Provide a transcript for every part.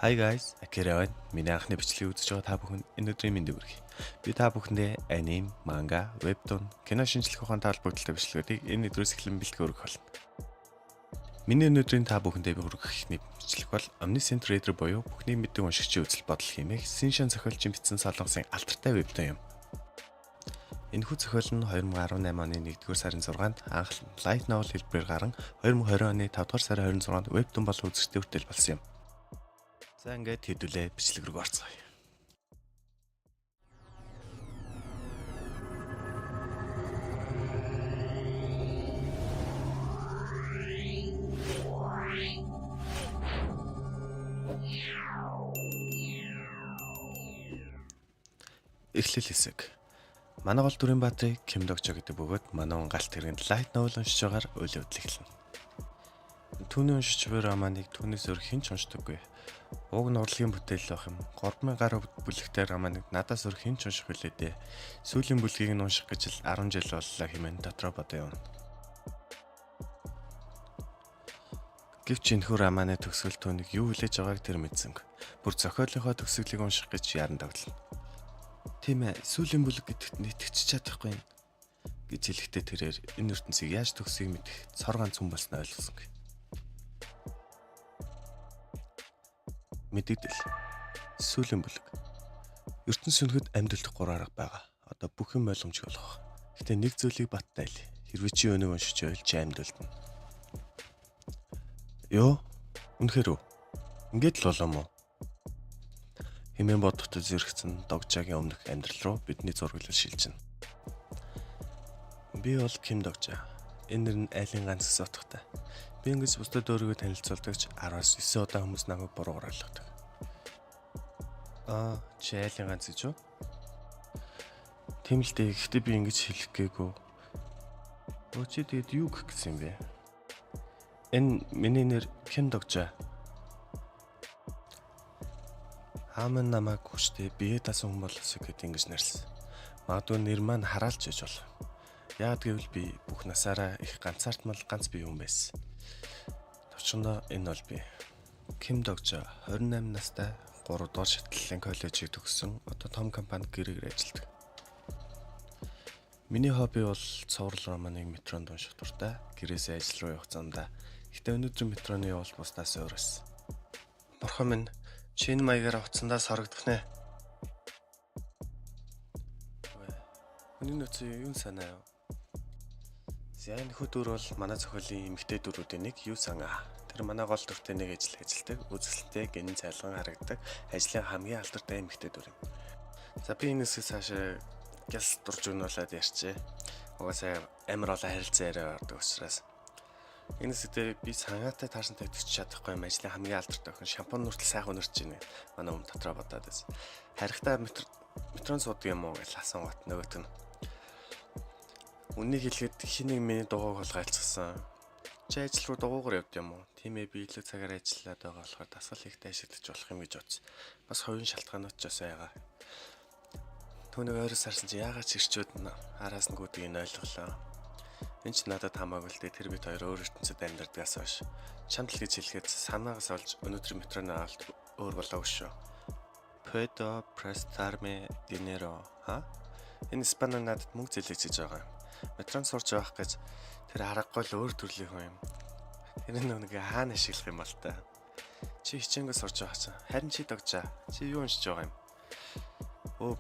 Hi guys, Akira байна. Миний анхны бичлэгийг үзэж байгаа та бүхэн энэ өдрийн мэндийг хүргэе. Би та бүхэндээ анime, манга, webtoon, кино шинжлэх ухаантай холбогдолтой бичлэгүүдийг энэ өдрөөс эхлэн бэлтгэж өргөх болно. Миний энэ өдрийн та бүхэндээ би хүргэх эхний бичлэг бол Omniscient Reader буюу бүхний мэддэг уншигчийн үзэл бодол хэмээх Синшан зохиолчийн бичсэн солонгосын алдартай webtoon юм. Энэхүү зохиол нь 2018 оны 1-р сарын 6-нд анх light novel хэлбэрээр гарan 2020 оны 5-р сарын 26-нд webtoon болон үзэгчтэй хүртэл болсон юм. За ингээд хэдүүлээ бичлэг рүү орцгоё. Эхлэл хэсэг. Манай гол дүрийн баатрыг Ким Докчо гэдэг бөгөөд манай галт тэргийн light novel уншиж байгаагаар үйл явдал эхэлнэ. Түүний уншиж буй романыг түүнээс өөр хэн ч уншдаггүй. Уг нь урлагийн бүтээл байх юм. 3000 гаруй бүлэгтэй романыг надаас өөр хэн ч унших билээ дээ. Сүүлийн бүлгийг нь унших гэж л 10 жил боллоо хэмээн дотроо бодоо явна. Гэвч энэхүү романы төгсгөл түүнийг юу хүлээж байгааг тэр мэдсэнг. Бүр зохиолынхоо төгсгөлийг унших гэж яран давтлана. Тийм ээ, сүүлийн бүлэг гэдэгт нэтгэж чадахгүй юм гэж хэлэхдээ тэрээр энэ ертөнцийг яаж төгсгийг мэдэх цор ганц хүн болсноо ойлгосонгүй. Мэдээлэл. Сүүлийн бүлэг. ертөнц сүнхэд амьдлах 3 арга байгаа. Одоо бүх юм ойлгомжтой болох. Гэтэ нэг зүйлийг баттай л. Хэрвээ чи өнөө уншиж байвал чи амьдлна. Йоо, үнэхээр үү? Ингээд л болоо мó. Хэмээн бодоход зэрэгцэн Догжагийн өмнөх амьдрал руу бидний зураглал шилжинэ. Би бол Ким Догжа. Энэ нэр нь айлын ганц хэсэг утгатай. Би ингэж бусдад өөрийгөө танилцуулдаг ч 10-9 удаа хүмүүс намайг буруугаар ойлгодог. Чи айлын ганц гэж үү? Тийм л дээ. Гэхдээ би ингэж хэлэх гээгүй. Чи тэгэд юу гэх гэсэн юм бэ? Энэ миний нэр Ким Догжа. Хааман намайг хүчтэй бие дасан хүн болосоо гэд ингэж нэрлсэн. Магадгүй нэр маань хараалж иж болох. Яагад гэвэл би бүх насаараа их ганцаардмал ганц бие хүн байсан. Товчондоо энэ бол би. Ким Догжо 28 настай 3 дугаар шатлалын коллежийг төгссөн. Одоо том компанид гэрээр ажилладаг. Миний хобби бол цуврал романыг метронд унших дуртай. Гэрээсээ ажил руу явах замдаа. Гэтэ өнөөдөр метроны явалт бусдаас өөр байсан. Бурхан минь, чи энэ маягаар утсандаа сорогдох нэ. Миний нөөцөө юу санаа юу? Энэ хөдөр бол манай зохиолын эмэгтэй дөрүүдийн нэг юу санаа. Тэр манай гол дүртэй нэг ажилладаг, үзэсгэлэнтэй гинэн цайлган харагдаг, ажлын хамгийн алдартай эмэгтэй дүр юм. За би энэ хэсгээс цаашаа гяс дурж өгнүүлээд ярьчээ. Угаасаа амар олон харилцаа яриа ордог учраас. Энэ хэсэгтээ би сангаатай таарсан тавьчих чадахгүй юм. Ажлын хамгийн алдартай охин шампунь нүртэл сайхан өнөрч ийнэ. Манай өмнө дотроо бодоод байсан. Харихтаа метрон суудаг юм уу гэж асуусан гот нөгөөт нь. Үннийг хэлгээд хин нэг миний дугуйг холгайлцсан. Чи ажил руу дугуйгаар явд юм уу? Тийм ээ, би илүү цагаар ажиллаад байгаа болохоор дасгал хийхдээ ашиглаж болох юм гэж бодсон. Бас хоёрын шалтгаанууд ч бас байгаа. Түүнийг ойроос харсан чи яагаад ч ирчүүд араас нь гүдгийг нь ойлголоо. Энд ч надад хамаагүй л дээ, тэр бид хоёр өөр ертөнцид амьдардгаас хойш. Чамд л гэж хэлэхэд санаагаас олж өнөөдөр метроны авалт өөр болоогүй шүү. Puedo prestarme dinero, Энэ Испанаар надад мөнгө зээлэж гэж байгаа. Метронд сурч явах гэж тэр харахгүй л өөр төрлийн хүн юм. Тэр нэг хаана ашиглах юм бол та. Чи хичээнгөө сурч байгаа чинь. Харин чи Догжа. Чи юу уншиж байгаа юм?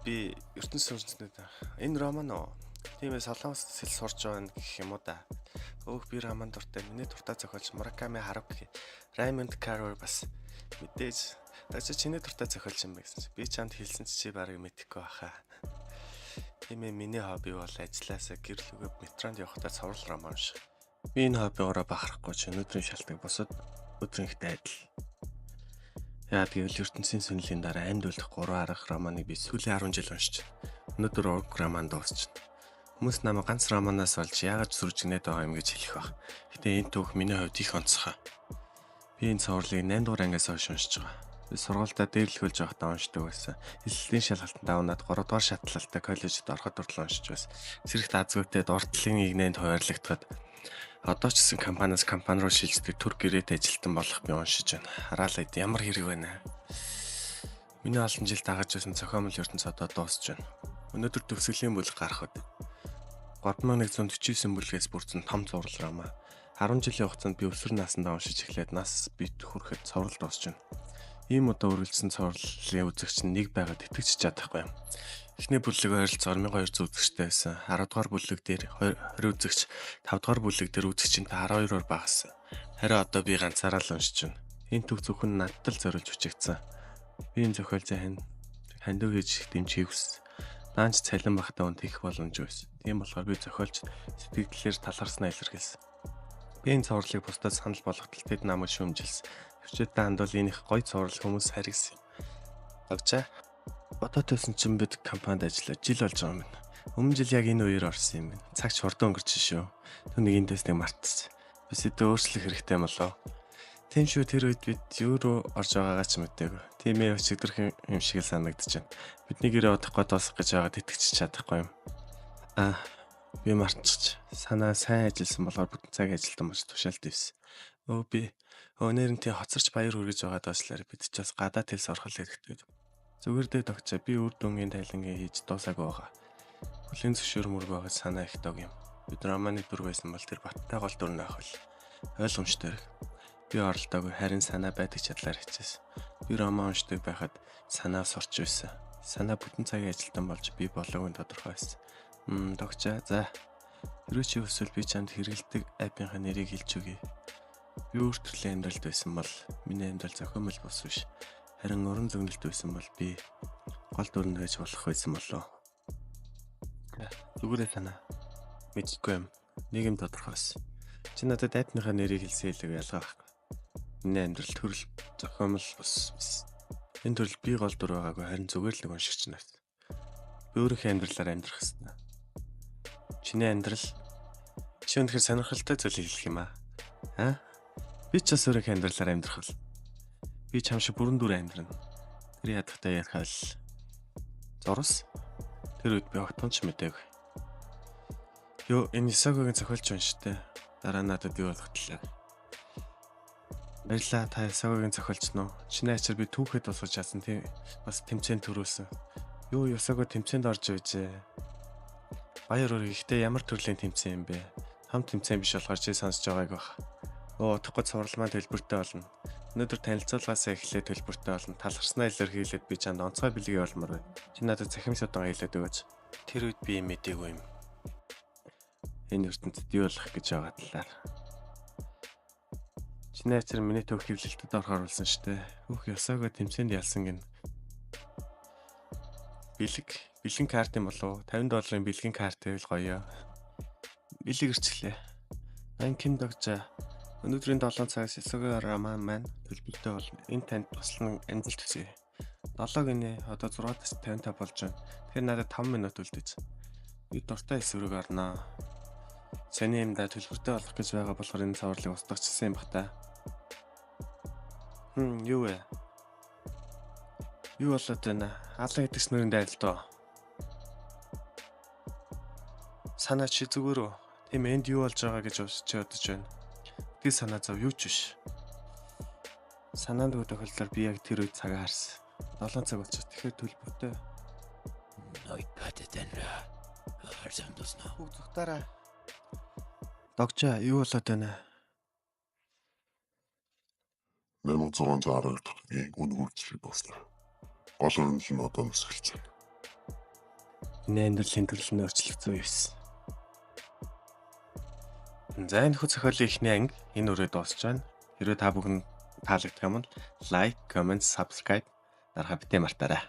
Би ертөнц сүнснэд энэ роман уу? Тийм ээ, солонгос хэл сурч байгаа гэх юм уу да. Би роман дуртай. Миний дуртай зохиолч Мураками Харуки, Raymond Carver бас мэдээж. Дагч чиний дуртай зохиолч юм бэ гэсэн чи. Би чамд хэлсэн чи барыг мэдэхгүй баха. Тийм ээ, миний хобби бол ажилласаа гэрэл үгээ метронд явахдаа цуврал роман унших. Би энэ хоббигоороо бахарахгүй ч өнөөдрийн шалтгаан бусад өдрийнхтэй адил. Яагаад гэвэл ертөнцийн сүнлийн дараа амьд үлдэх 3 арга романыг би сүүлийн 10 жил уншиж байна. Өнөөдөр ураг роман дуусчихна. Хүмүүс намайг ганц романаас олж яагаад сүржигнээд байгаа юм гэж хэлэх баг. Гэтэ энэ түүх миний хувьд их онцгой. Би энэ цувралыг 8 дугаар ангиас хойш уншиж байгаа. Би сургуультай дээрлэхүүлж байхдаа уншдаг байсан. Эсэлтийн шалгалтанд авнаад 3 дугаар шатлалтай коллежид ороход хүртэл уншиж байсан. Зэрэгт азгүйтэй дурдлын игнэнд хуваарлагдахад Одоо ч гэсэн компаниас компани руу шилждэг төр гэрээтэй ажилтан болох би уншиж байна. Хараалаа ямар хэрэг байна. Миний олон жил дагаж байсан зохиомл ертөнц одоо дуусж байна. Өнөөдөр төгсгөлийн бүлэг гарах үед 3149 бүлгээс бүрдсэн том зураг ромаа 10 жилийн хугацаанд би өсвөр насндаа уншиж эхлээд нас бит хүрэхэд цоврал дуусч байна. Ийм удаа үргэлжлсэн цоврлын үзэгч нь нэг байгаад итгэж чадахгүй юм. Эхний бүлэг ойролцоогоор 1200 үзэгчтэй байсан. 10 дугаар бүлэг дээр 20 үзэгч, 5 дугаар бүлэг дээр үзэгчинтэй 12-оор багассан. Харин одоо би ганцаараа л уншиж байна. Энэ төг зөвхөн надад л зориулж бичигдсэн. Би энэ зохиолын хандив хийж дэмжихийг хүссэн. Даанч цалин багтаа үнд хийх боломж байсан. Тийм болохоор би зохиолч сэтгэлдлээр таларснаа илэрхийлсэн. Би энэ цоврлыг бусдад санал болгоход тэд намайг шүүмжилсэн. Хөвчөдөө хандвал энэ их гоё цоврал хүмүүс харигсан. Багчаа бодотойсэн чинь бид компанид ажиллаж жил болж байгаа юм байна. Өмнө жил яг энэ үеэр орсон юм байна. Цагч хурдан өнгөрч шүү. Түүнийг энэ дэснийг мартчихсан. Би сэдв өөрчлөх хэрэгтэй болоо. Тийм шүү, тэр үед бид юу руу орж байгаагаа ч мэдээгүй. Тийм ээ, өчигдөрх юм шиг л санагдаж байна. Бидний гэрээ удахгүй дуусгах гэж байгаад итгэж чадахгүй юм. Би мартчих. Санаа сайн ажилласан болохоор бүтэн цаг ажилтан болж тушаалт ивсэн. Нэрнтэй хоцорч баяр хүргэж байгаа даашлаар бид ч бас гадаад хэлс орхол хэрэгтэй. Зүгээр дээ тогтцоо, би үр дүнгийн тайлангаа хийж дуусаагүй байгаа. Хүлийн зөвшөөрмөр байгаа санаа их дог юм. Бид романы дүр байсан бол тэр баттай гол дүр нөх бол ойлгомжтой. Би оролдоогүй, харин санаа байдаг чадлаар хичээсэн. Би роман уншдаг байхад санаа сурч байсан. Санаа бүтэн цагийн ажилтан болж би болоогүй тодорхой байсан. Тогтцоо, за. Хэрвээ чи өсвөл би чамд хэрэгэлдэг аппийнхаа нэрийг хэлж өгье. Би өөртөө амьдралд байсан бол миний амьдрал зохиомл бос биш. Харин уран зөгнөлт байсан бол би гол дүрнд байж болох байсан болоо. Зүгээрээ санаа. Мэдгүй юм. Нэг юм тодорхой байсан. Чи надад аппийнхаа нэрийг хэлсэн хэлэг ялгаа байхгүй. Миний амьдрал төрөл зохиомл бос. Энэ төрөл би гол дүр байгаагүй, харин зүгээр л уншигч нарт. Би өөрийнхөө амьдралаар амьдрах хэрэгтэй. Чиний амьдрал чи өнөхөр сонирхолтой зүйл хэлэх юм аа. Би ч бас өөрийнхөө амьдралаар амьдрах бол. Би чам шиг бүрэн дүр амьдрна. Тэр ядахтай ярих бол зурс. Тэр үед би огтонч мэдээгүй. Энэ Исагогийн зохиолч унштай. Дараа надад юу болох талаа. Баярлалаа, та Исагогийн зохиолч нөө. Чиний ачаар би түүхэд босгож чадсан тийм бас тэмцээнд төрүүлсэн. Исаго тэмцээнд орж байжээ. Баяр өрөө ихтэй ямар төрлийн тэмцээн юм бэ? Том тэмцээн биш болохоор чи сонсож байгааг баг. Утгагүй цуврал маань төлбөртэй болно. Өнөөдөр танилцуулгаас эхлээд төлбөртэй болно. Талархснаа илэрхийлээд би чанд онцгой бэлгээ болмоор байна. Чи надад цахим шударга хэлээд өгөөч. Тэр үед би мэдээгүй юм. Энэ ертөнцид юу болох гэж байгаа талаар. Чиний ачаар миний төв хэвлэлтэд орохоор болсон штэ. Исаго тэмцээнд ялсан гин. Бэлгийн карт юм болов уу? $50 бэлгийн карт байвал гоё. Бэлэг ирчлээ. Ким догжаа. Өнөөдрийн 7 цагаас Исаго роман маань төлбөртэй болно. Энэ танд туслан амжилт хүсье. 7 гинэ. Одоо 6-аас 55 болж байна. Тэгэхээр надад 5 минут үлдээч. Би дуртай эсвэрэг орноо. Саний юмдаа төлбөртэй болох гэж байгаа болохоор энэ цавралыг устгахчихсан юм бах та. Юу вэ? Юу болоод байна? Алан идэгс нэрийн дайрал доо. Санаа чи зүгээр үү? Тийм энд юу болж байгаа гэж бодож байна. Би санаа зов юу ч биш. Санаанд үе тохиолдолд би яг тэр үед цагаа харсан. 7 цаг болчихсон. Тэгэхээр төлбөртэй. Зүгтаараа. Догжаа юу болоод байна? 1612 дахь үн хурцлыг дуусна. Гол үнэл нь одоо нөсгөлцөн. Энэ амьдралын төрлийн өөрчлөлт зүй байсан. За энэ зохиолын эхний анги энэ үрээ дуусч байна. Хэрвээ та бүхэн таалагдсан юм бол лайк, комент, subscribe дарахаа битээ мартаарай.